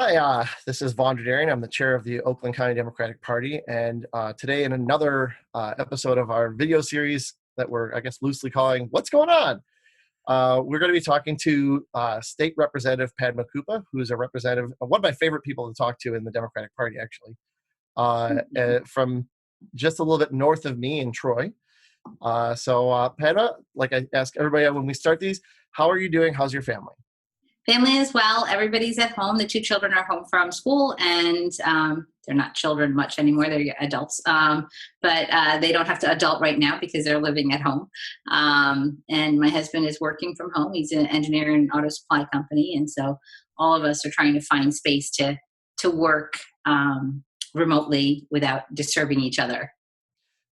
Hi, this is Vaughn Darian. I'm the chair of the Oakland County Democratic Party, and today in another episode of our video series that we're, I guess, loosely calling "What's Going On," we're going to be talking to State Representative Padma Kuppa, who's a representative, one of my favorite people to talk to in the Democratic Party, actually, from just a little bit north of me in Troy. Padma, like I ask everybody when we start these, how are you doing? How's your family? Family as well. Everybody's at home. The two children are home from school, and they're not children much anymore. They're adults, but they don't have to adult right now because they're living at home. And my husband is working from home. He's an engineer in an auto supply company, and so all of us are trying to find space to work remotely without disturbing each other.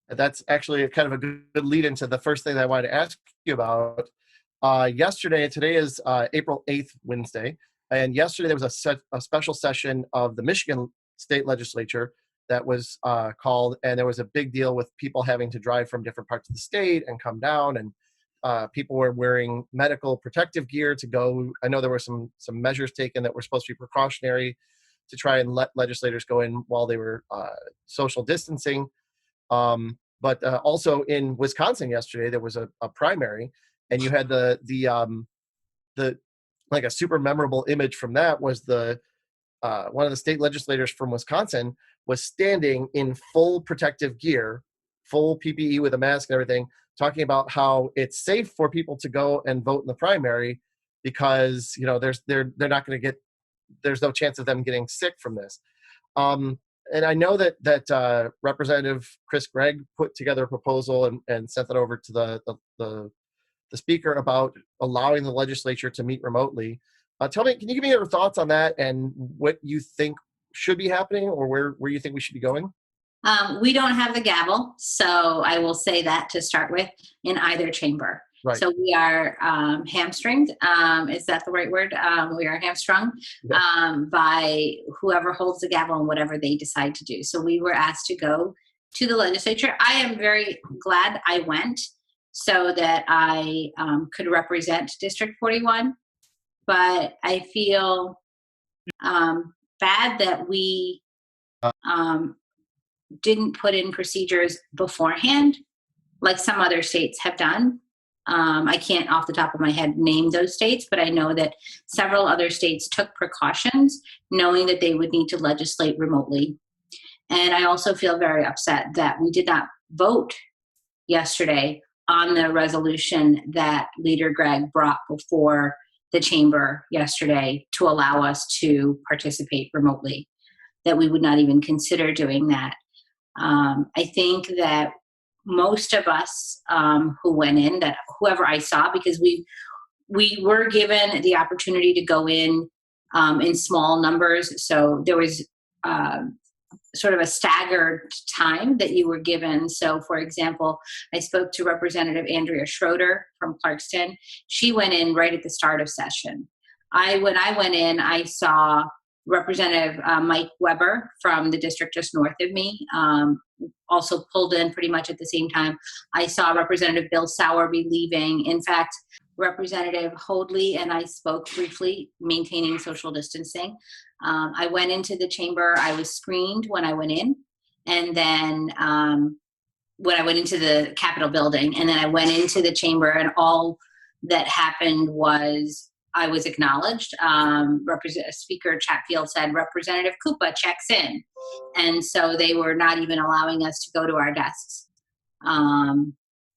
That's actually a kind of a good lead into the first thing that I wanted to ask you about. Today is April 8th, Wednesday, and yesterday there was a special session of the Michigan State Legislature that was called, and there was a big deal with people having to drive from different parts of the state and come down, and people were wearing medical protective gear to go. I know there were some measures taken that were supposed to be precautionary to try and let legislators go in while they were social distancing. But also in Wisconsin yesterday, there was a primary, and you had the like a super memorable image from that was the one of the state legislators from Wisconsin was standing in full protective gear, full PPE with a mask and everything, talking about how it's safe for people to go and vote in the primary because they're not going to get, there's no chance of them getting sick from this. And I know that Representative Chris Gregg put together a proposal and sent that over to the speaker about allowing the legislature to meet remotely. Can you give me your thoughts on that and what you think should be happening or where you think we should be going? We don't have the gavel, so I will say that to start with in either chamber. Right. So we are hamstringed. Is that the right word? We are hamstrung by whoever holds the gavel and whatever they decide to do. So we were asked to go to the legislature. I am very glad I went so that I could represent District 41. But I feel bad that we didn't put in procedures beforehand like some other states have done. I can't off the top of my head name those states, but I know that several other states took precautions knowing that they would need to legislate remotely. And I also feel very upset that we did not vote yesterday on the resolution that Leader Gregg brought before the chamber yesterday to allow us to participate remotely, that we would not even consider doing that. I think that most of us who went in, that whoever I saw, because we were given the opportunity to go in small numbers. So there was sort of a staggered time that you were given. So, for example, I spoke to Representative Andrea Schroeder from Clarkston. She went in right at the start of session. When I went in, I saw Representative Mike Weber from the district just north of me, also pulled in pretty much at the same time. I saw Representative Bill Sowerby leaving. In fact, Representative Hoadley and I spoke briefly, maintaining social distancing. I went into the chamber. I was screened when I went in, and then when I went into the Capitol building, and then I went into the chamber, and all that happened was I was acknowledged. Speaker Chatfield said, "Representative Kuppa checks in." And so they were not even allowing us to go to our desks.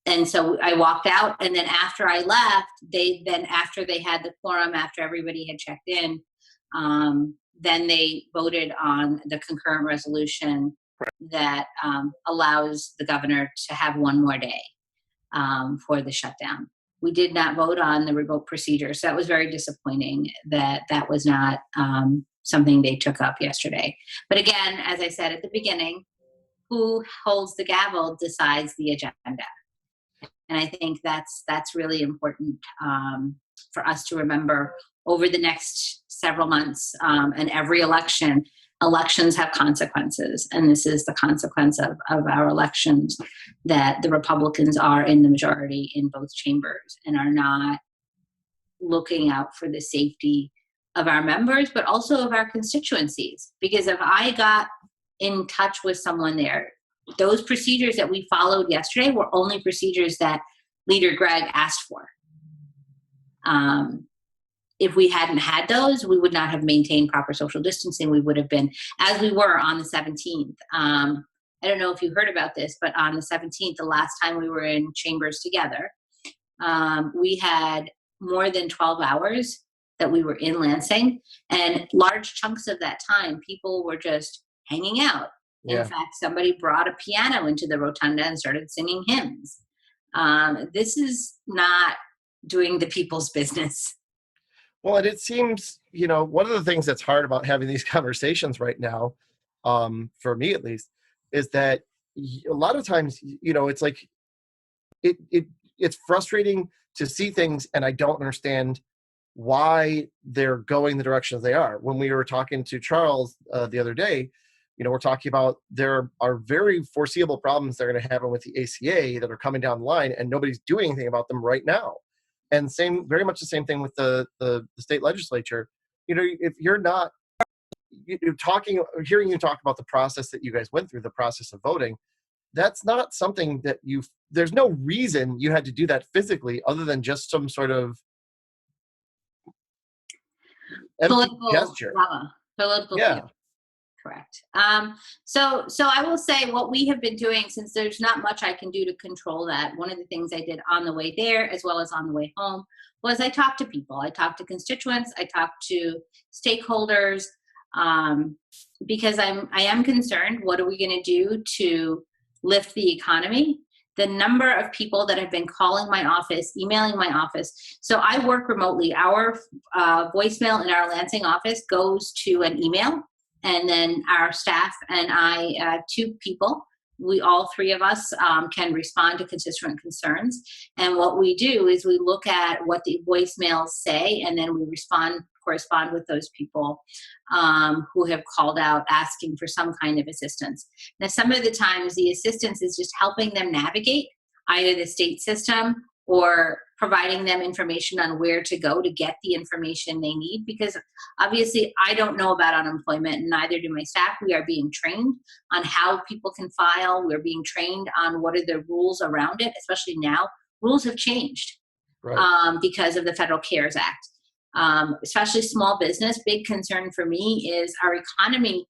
And so I walked out, and then after I left, after they had the quorum, after everybody had checked in, then they voted on the concurrent resolution that allows the governor to have one more day for the shutdown. We did not vote on the remote procedure, so that was very disappointing that was not something they took up yesterday. But again, as I said at the beginning, who holds the gavel decides the agenda. And I think that's really important for us to remember over the next several months and every election. Elections have consequences, and this is the consequence of our elections, that the Republicans are in the majority in both chambers and are not looking out for the safety of our members, but also of our constituencies. Because if I got in touch with someone there, those procedures that we followed yesterday were only procedures that Leader Greg asked for. If we hadn't had those, we would not have maintained proper social distancing. We would have been, as we were on the 17th. I don't know if you heard about this, but on the 17th, the last time we were in chambers together, we had more than 12 hours that we were in Lansing, and large chunks of that time, people were just hanging out. Yeah. In fact, somebody brought a piano into the rotunda and started singing hymns. This is not doing the people's business. Well, and it seems, one of the things that's hard about having these conversations right now, for me at least, is that a lot of times, it's like it's frustrating to see things, and I don't understand why they're going the directions they are. When we were talking to Charles the other day, we're talking about there are very foreseeable problems that are going to happen with the ACA that are coming down the line, and nobody's doing anything about them right now. And very much the same thing with the state legislature. If you're not hearing you talk about the process that you guys went through, the process of voting, that's not something that there's no reason you had to do that physically other than just some sort of Political gesture. drama. Political Yeah. theater. Correct. So I will say what we have been doing, since there's not much I can do to control that. One of the things I did on the way there as well as on the way home was I talked to people. I talked to constituents. I talked to stakeholders, because I am concerned. What are we going to do to lift the economy? The number of people that have been calling my office, emailing my office. So I work remotely. Our voicemail in our Lansing office goes to an email. And then our staff and I, 2 people, all 3 of us can respond to constituent concerns. And what we do is we look at what the voicemails say, and then we correspond with those people who have called out asking for some kind of assistance. Now, some of the times the assistance is just helping them navigate either the state system or providing them information on where to go to get the information they need. Because obviously I don't know about unemployment, and neither do my staff. We are being trained on how people can file. We're being trained on what are the rules around it, especially now. Rules have changed, right, because of the Federal CARES Act. Especially small business. Big concern for me is our economy.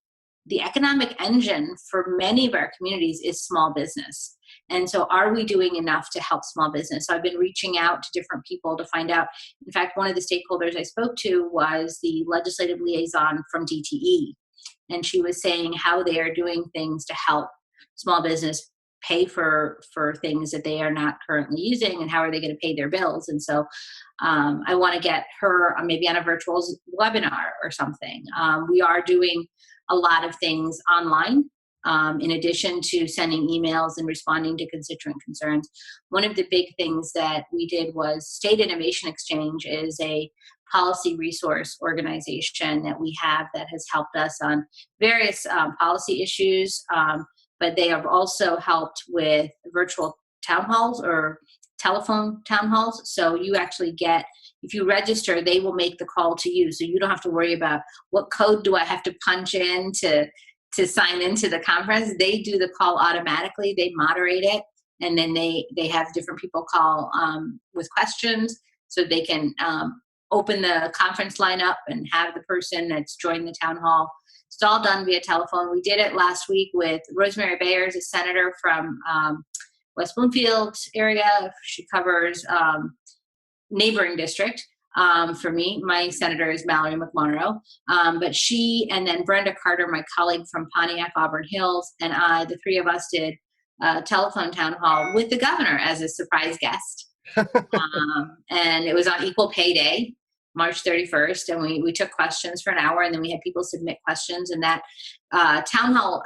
The economic engine for many of our communities is small business. And so are we doing enough to help small business? So I've been reaching out to different people to find out. In fact, one of the stakeholders I spoke to was the legislative liaison from DTE. And she was saying how they are doing things to help small business pay for things that they are not currently using, and how are they going to pay their bills. And so I want to get her maybe on a virtual webinar or something. We are doing a lot of things online. In addition to sending emails and responding to constituent concerns. One of the big things that we did was State Innovation Exchange is a policy resource organization that we have that has helped us on various policy issues, but they have also helped with virtual town halls or telephone town halls. So you actually if you register, they will make the call to you. So you don't have to worry about what code do I have to punch in to sign into the conference. They do the call automatically. They moderate it, and then they have different people call with questions, so they can open the conference line up and have the person that's joined the town hall. It's all done via telephone. We did it last week with Rosemary Bayers, a senator from West Bloomfield area. She covers neighboring district. For me, my senator is Mallory McMorrow, but she and then Brenda Carter, my colleague from Pontiac, Auburn Hills, and I, the 3 of us did a telephone town hall with the governor as a surprise guest. And it was on Equal Pay Day, March 31st, and we took questions for an hour, and then we had people submit questions, and that town hall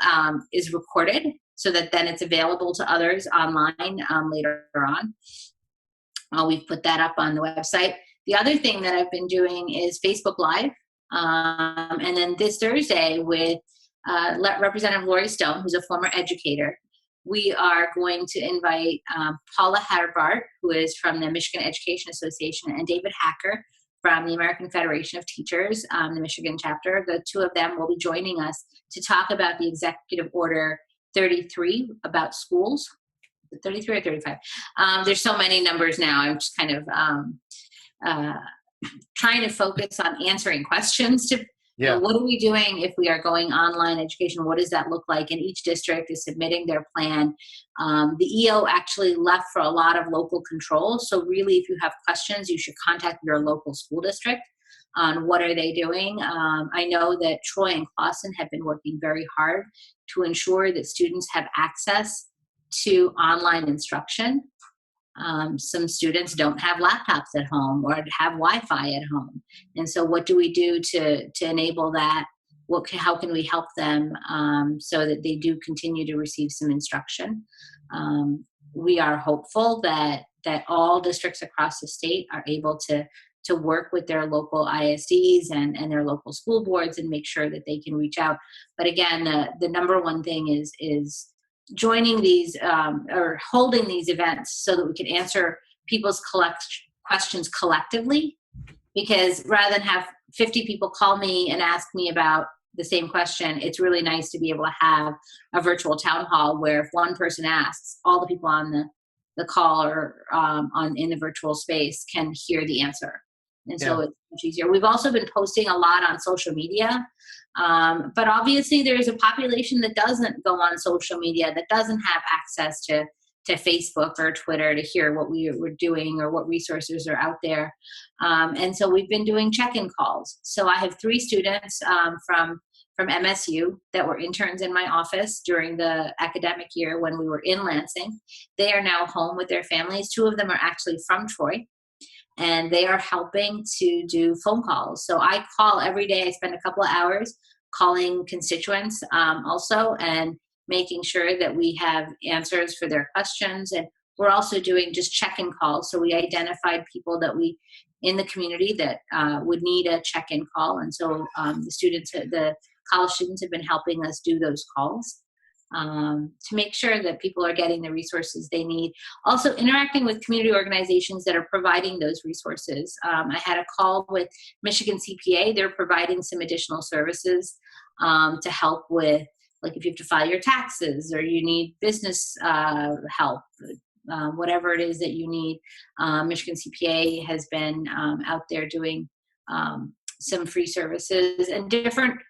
is recorded so that then it's available to others online later on. We've put that up on the website. The other thing that I've been doing is Facebook Live. And then this Thursday with Representative Lori Stone, who's a former educator, we are going to invite Paula Hatterbart, who is from the Michigan Education Association, and David Hacker from the American Federation of Teachers, the Michigan chapter. The two of them will be joining us to talk about the Executive Order 33 about schools. 33 or 35. There's so many numbers now. I'm just kind of uh, trying to focus on answering questions to what are we doing if we are going online education? What does that look like? And each district is submitting their plan. The EO actually left for a lot of local control. So really, if you have questions, you should contact your local school district on what are they doing. I know that Troy and Clawson have been working very hard to ensure that students have access to online instruction. Some students don't have laptops at home or have Wi-Fi at home. And so what do we do to enable that? How can we help them so that they do continue to receive some instruction? We are hopeful that all districts across the state are able to work with their local ISDs and their local school boards and make sure that they can reach out. But again, the number one thing is joining these or holding these events so that we can answer people's questions collectively, because rather than have 50 people call me and ask me about the same question, it's really nice to be able to have a virtual town hall where if one person asks, all the people on the call or in the virtual space can hear the answer. And so it's much easier. We've also been posting a lot on social media. But obviously there's a population that doesn't go on social media, that doesn't have access to Facebook or Twitter to hear what we're doing or what resources are out there. And so we've been doing check-in calls. So I have 3 students from MSU that were interns in my office during the academic year when we were in Lansing. They are now home with their families. 2 of them are actually from Troy, and they are helping to do phone calls. So I call every day. I spend a couple of hours calling constituents also and making sure that we have answers for their questions. And we're also doing just check-in calls. So we identified people that in the community that would need a check-in call. And so the college students have been helping us do those calls to make sure that people are getting the resources they need. Also interacting with community organizations that are providing those resources. I had a call with Michigan CPA. They're providing some additional services to help with, like if you have to file your taxes or you need business help, whatever it is that you need. Michigan CPA has been out there doing some free services, and different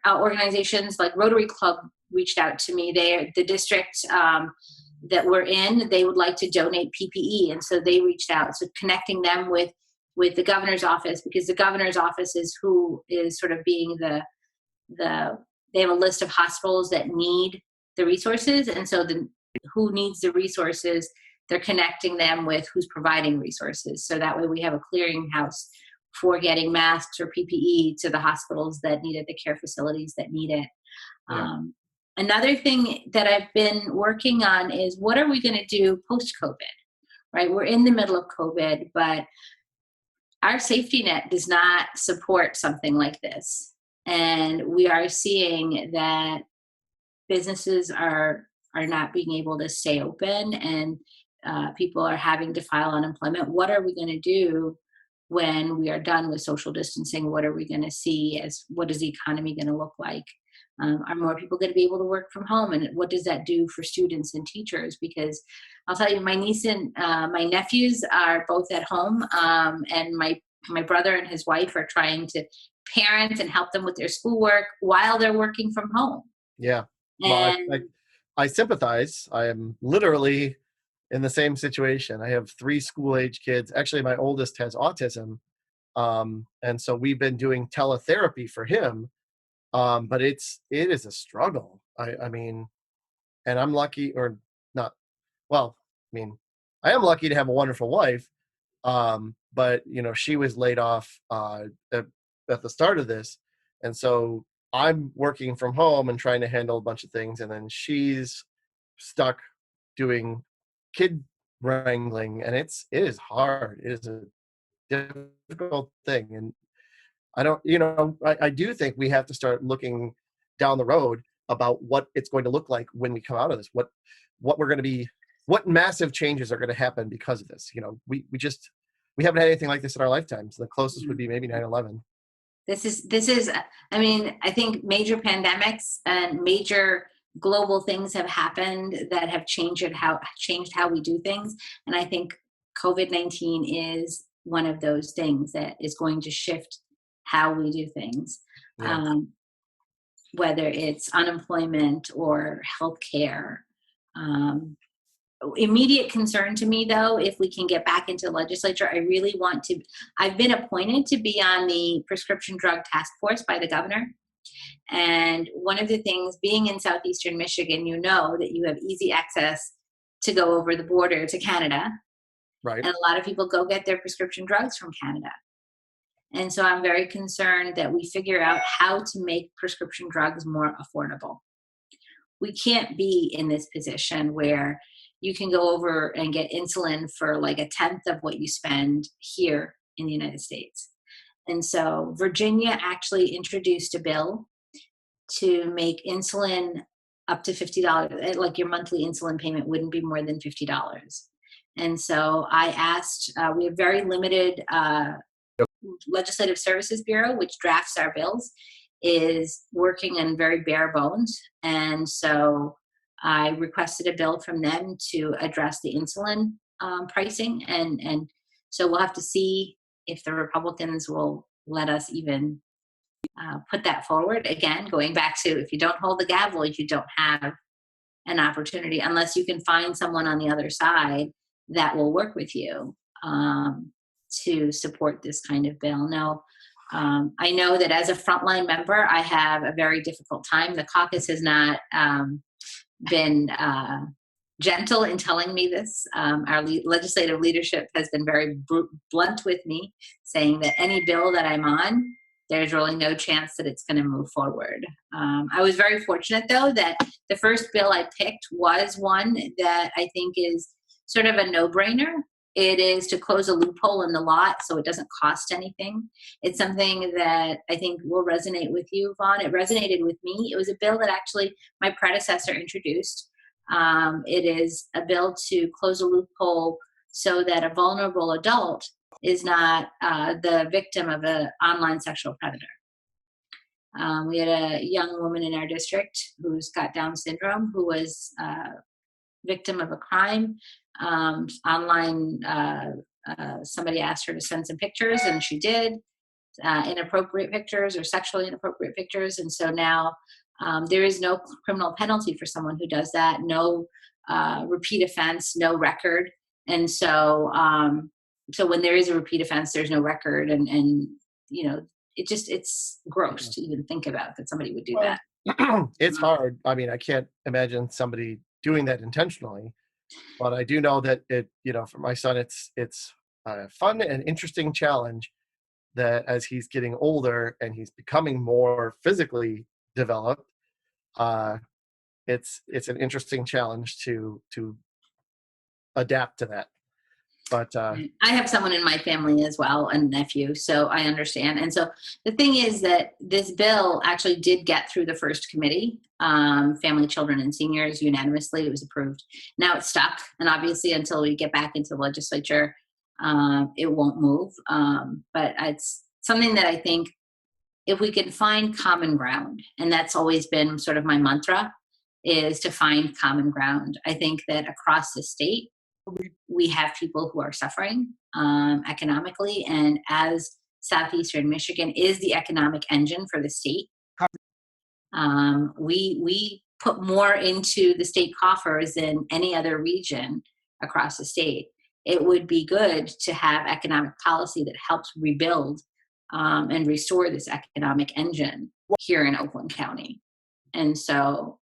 organizations like Rotary Club reached out to me. The district that we're in, they would like to donate PPE, and so they reached out. So connecting them with the governor's office, because the governor's office is who is sort of being they have a list of hospitals that need the resources, and so who needs the resources, they're connecting them with who's providing resources. So that way we have a clearinghouse for getting masks or PPE to the hospitals that need it, the care facilities that need it. Yeah. Another thing that I've been working on is what are we going to do post-COVID, right? We're in the middle of COVID, but our safety net does not support something like this. And we are seeing that businesses are not being able to stay open, and people are having to file unemployment. What are we going to do when we are done with social distancing? What are we going to see what is the economy going to look like? Are more people going to be able to work from home? And what does that do for students and teachers? Because I'll tell you, my niece and my nephews are both at home, and my brother and his wife are trying to parent and help them with their schoolwork while they're working from home. Yeah. Well, I sympathize. I am literally in the same situation. I have 3 school-age kids. Actually, my oldest has autism. And so we've been doing teletherapy for him. But it is a struggle. I mean, and I'm lucky or not. Well, I mean, I am lucky to have a wonderful wife. But she was laid off at the start of this. And so I'm working from home and trying to handle a bunch of things. And then she's stuck doing kid wrangling, and it is hard. It is a difficult thing. And I do think we have to start looking down the road about what it's going to look like when we come out of this, what we're going to be, what massive changes are going to happen because of this. We just, we haven't had anything like this in our lifetimes. The closest would be maybe 9/11. This is, I mean, I think major pandemics and major global things have happened that have changed how we do things. And I think COVID-19 is one of those things that is going to shift how we do things. Yeah. Whether it's unemployment or healthcare. Immediate concern to me, though, if we can get back into the legislature, I've been appointed to be on the prescription drug task force by the governor. And one of the things, being in southeastern Michigan, you know that you have easy access to go over the border to Canada. Right. And a lot of people go get their prescription drugs from Canada. And so I'm very concerned that we figure out how to make prescription drugs more affordable. We can't be in this position where you can go over and get insulin for like a tenth of what you spend here in the United States. And so Virginia actually introduced a bill to make insulin up to $50, like your monthly insulin payment wouldn't be more than $50. And so I asked, we have very limited Legislative Services Bureau, which drafts our bills, is working in very bare bones. And so I requested a bill from them to address the insulin pricing. And so we'll have to see if the Republicans will let us even put that forward. Again, going back to, if you don't hold the gavel, you don't have an opportunity unless you can find someone on the other side that will work with you to support this kind of bill. Now, I know that as a frontline member, I have a very difficult time. The caucus has not been gentle in telling me this. Our legislative leadership has been very blunt with me, saying that any bill that I'm on, there's really no chance that it's going to move forward. I was very fortunate, though, that the first bill I picked was one that I think is sort of a no-brainer. It is to close a loophole in the law so it doesn't cost anything. It's something that I think will resonate with you, Vaughn. It resonated with me. It was a bill that actually my predecessor introduced. It is a bill to close a loophole so that a vulnerable adult is not the victim of an online sexual predator. We had a young woman in our district who's got Down syndrome who was victim of a crime. Online, somebody asked her to send some pictures, and she did, inappropriate pictures or sexually inappropriate pictures. And so now there is no criminal penalty for someone who does that, no repeat offense, no record. And so so when there is a repeat offense, there's no record. And you know, it's gross to even think about that somebody would do that. It's hard. I mean, I can't imagine somebody doing that intentionally. But I do know that it, for my son, it's a fun and interesting challenge that as he's getting older and he's becoming more physically developed, it's an interesting challenge to adapt to that. But I have someone in my family as well, a nephew, so I understand. And so the thing is that this bill actually did get through the first committee, Family, Children, and Seniors, unanimously. It was approved. Now it's stuck, and obviously until we get back into the legislature, it won't move. But it's something that I think if we can find common ground, and that's always been sort of my mantra, is to find common ground. I think that across the state, we have people who are suffering economically, and as Southeastern Michigan is the economic engine for the state, we put more into the state coffers than any other region across the state. It would be good to have economic policy that helps rebuild and restore this economic engine here in Oakland County. And so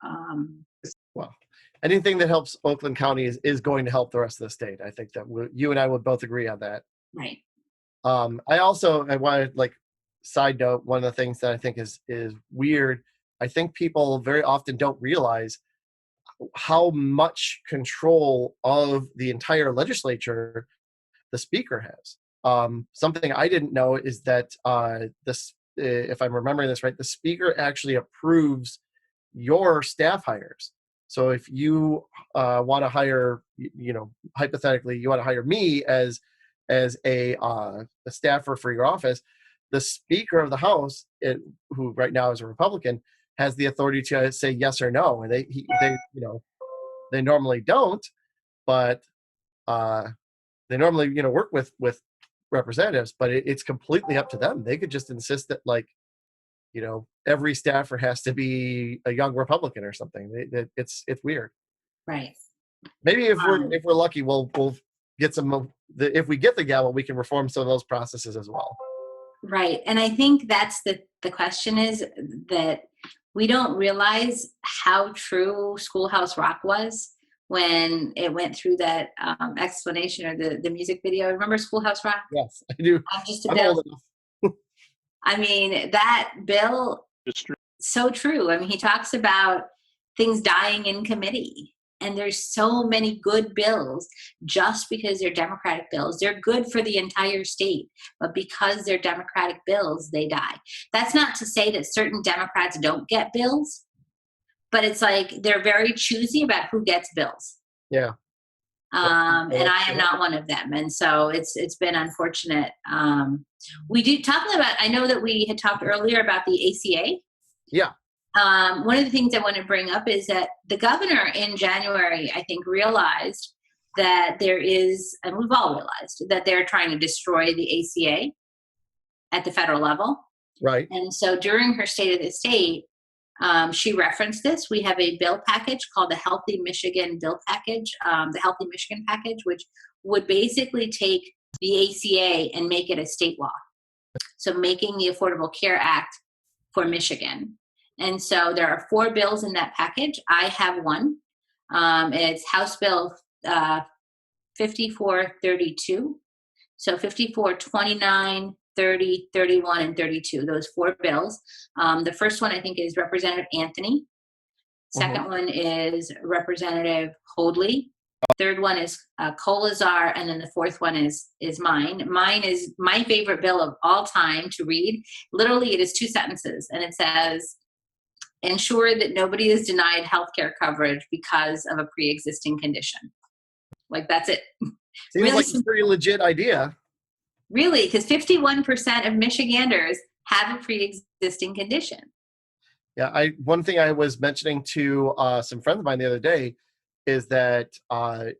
well, anything that helps Oakland County is going to help the rest of the state. I think that you and I would both agree on that. Right. I wanted, like, side note, one of the things that I think is weird, I think people very often don't realize how much control of the entire legislature the speaker has. Something I didn't know is that if I'm remembering this right, the speaker actually approves your staff hires. So if you want to hire, hypothetically, you want to hire me as as a staffer for your office, the Speaker of the House, who right now is a Republican, has the authority to say yes or no, and they normally don't, but they normally work with representatives, but it's completely up to them. They could just insist that every staffer has to be a young Republican or something. It's weird. Right. Maybe if we're lucky, we'll get some. If we get the gavel, we can reform some of those processes as well. Right. And I think that's the question, is that we don't realize how true Schoolhouse Rock was when it went through that explanation, or the music video. Remember Schoolhouse Rock? Yes, I do. I'm just a I'm bill. old enough. I mean, that bill, so true. I mean, he talks about things dying in committee. And there's so many good bills just because they're Democratic bills. They're good for the entire state, but because they're Democratic bills, they die. That's not to say that certain Democrats don't get bills, but it's like they're very choosy about who gets bills. Yeah. And I am not one of them. And so it's been unfortunate. We do talking about, I know that we had talked earlier about the ACA. Yeah. One of the things I want to bring up is that the governor in January, I think, realized that there is, and we've all realized, that they're trying to destroy the ACA at the federal level. Right. And so during her State of the State, she referenced this. We have a bill package called the Healthy Michigan Bill Package, the Healthy Michigan Package, which would basically take the ACA and make it a state law. So making the Affordable Care Act for Michigan. And so there are 4 bills in that package. I have one. It's House Bill 5432. So 54, 29, 30, 31, and 32, those 4 bills. The first one, I think, is Representative Anthony. Second one is Representative Hoadley. Third one is Kolazar, and then the fourth one is mine. Mine is my favorite bill of all time to read. Literally, it is 2 sentences, and it says, ensure that nobody is denied health care coverage because of a pre-existing condition. Like, that's it. Seems really like a pretty legit idea. Really, because 51% of Michiganders have a pre-existing condition. Yeah, one thing I was mentioning to some friends of mine the other day is that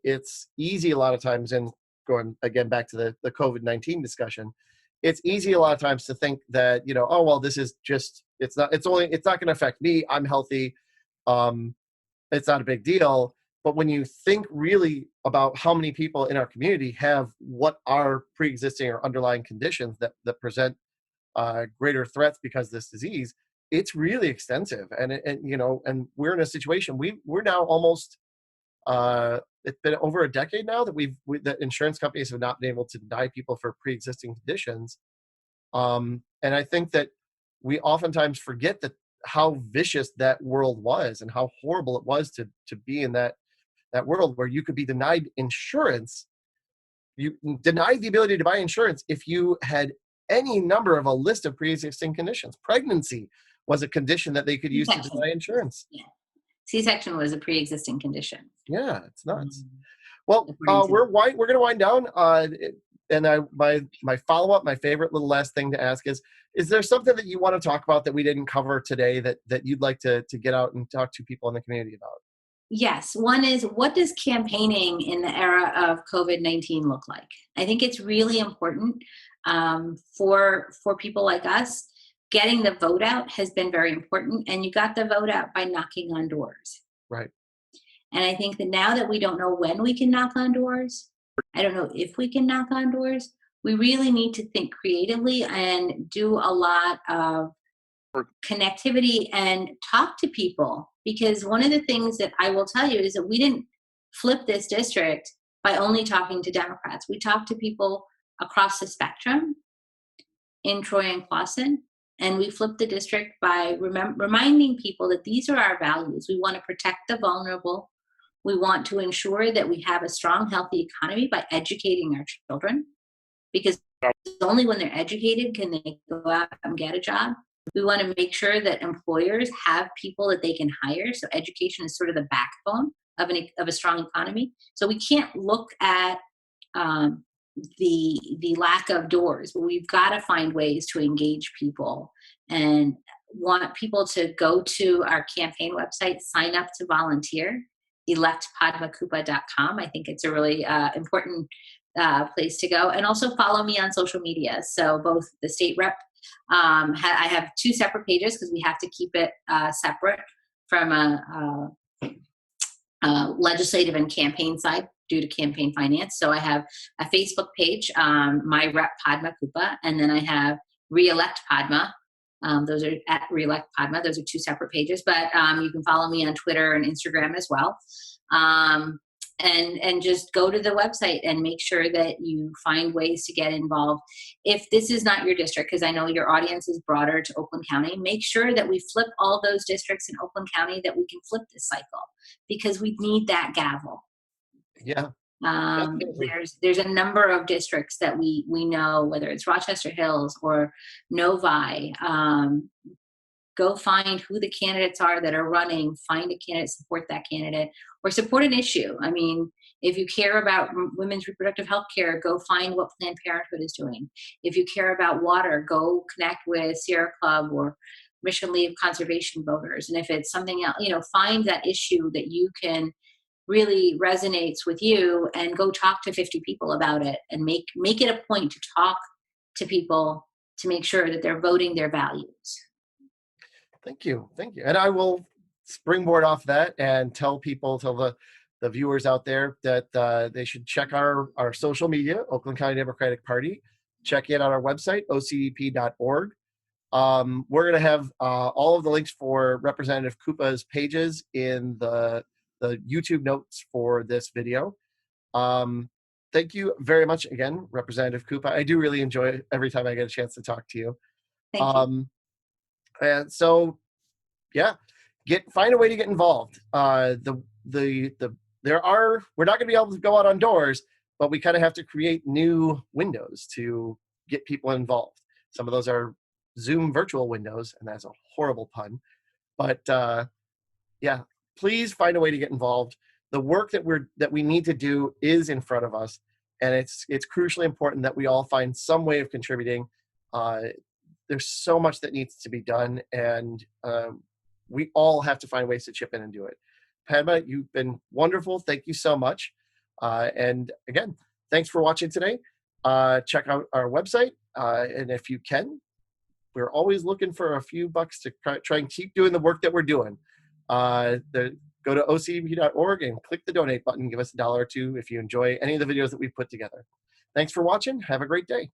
it's easy a lot of times, and going again back to the COVID-19 discussion, it's easy a lot of times to think that, oh, well, this is just, it's not going to affect me. I'm healthy. It's not a big deal. But when you think really about how many people in our community have what are pre-existing or underlying conditions that present greater threats because of this disease, it's really extensive. And we're in a situation, we're now almost, it's been over a decade now that insurance companies have not been able to deny people for pre-existing conditions. And I think that we oftentimes forget that how vicious that world was and how horrible it was to be in that world where you could be denied insurance. You denied the ability to buy insurance if you had any number of a list of pre-existing conditions. Pregnancy was a condition that they could use to deny insurance. Yeah. C-section was a pre-existing condition. Yeah, it's nuts. Well, we're going to wind down. And my follow-up, my favorite little last thing to ask is there something that you want to talk about that we didn't cover today that you'd like to get out and talk to people in the community about? Yes. One is, what does campaigning in the era of COVID-19 look like? I think it's really important for people like us. Getting the vote out has been very important, and you got the vote out by knocking on doors. Right. And I think that now that we don't know when we can knock on doors, I don't know if we can knock on doors, we really need to think creatively and do a lot of connectivity and talk to people. Because one of the things that I will tell you is that we didn't flip this district by only talking to Democrats. We talked to people across the spectrum in Troy and Clawson, and we flipped the district by reminding people that these are our values. We want to protect the vulnerable. We want to ensure that we have a strong, healthy economy by educating our children, because only when they're educated can they go out and get a job. We want to make sure that employers have people that they can hire. So education is sort of the backbone of a strong economy. So we can't look at the lack of doors, but we've got to find ways to engage people and want people to go to our campaign website, sign up to volunteer, electpadmakuppa.com. I think it's a really important place to go. And also follow me on social media. So both the state rep, I have two separate pages because we have to keep it separate from legislative and campaign side due to campaign finance. So I have a Facebook page, my rep Padma Kuppa, and then I have Reelect Padma. Those are at Reelect Padma. Those are two separate pages, but you can follow me on Twitter and Instagram as well. And just go to the website and make sure that you find ways to get involved. If this is not your district, because I know your audience is broader to Oakland County, make sure that we flip all those districts in Oakland County, that we can flip this cycle, because we need that gavel. Yeah. There's a number of districts that we know, whether it's Rochester Hills or Novi. Go find who the candidates are that are running, find a candidate, support that candidate, or support an issue. I mean, if you care about women's reproductive health care, go find what Planned Parenthood is doing. If you care about water, go connect with Sierra Club or Mission Leave Conservation Voters. And if it's something else, find that issue that you can really resonates with you and go talk to 50 people about it, and make it a point to talk to people to make sure that they're voting their values. Thank you. And I will springboard off that and tell the viewers out there that they should check our social media, Oakland County Democratic Party. Check it on our website, ocdp.org. We're going to have all of the links for Representative Kuppa's pages in the YouTube notes for this video. Thank you very much again, Representative Kuppa. I do really enjoy it every time I get a chance to talk to you. Thank you. And so, yeah, find a way to get involved. We're not going to be able to go out on doors, but we kind of have to create new windows to get people involved. Some of those are Zoom virtual windows, and that's a horrible pun. But yeah, please find a way to get involved. The work that we need to do is in front of us, and it's crucially important that we all find some way of contributing. There's so much that needs to be done, and we all have to find ways to chip in and do it. Padma, you've been wonderful. Thank you so much. And again, thanks for watching today. Check out our website, and if you can, we're always looking for a few bucks to try and keep doing the work that we're doing. Go to ocdp.org and click the donate button. Give us $1 or $2 if you enjoy any of the videos that we've put together. Thanks for watching. Have a great day.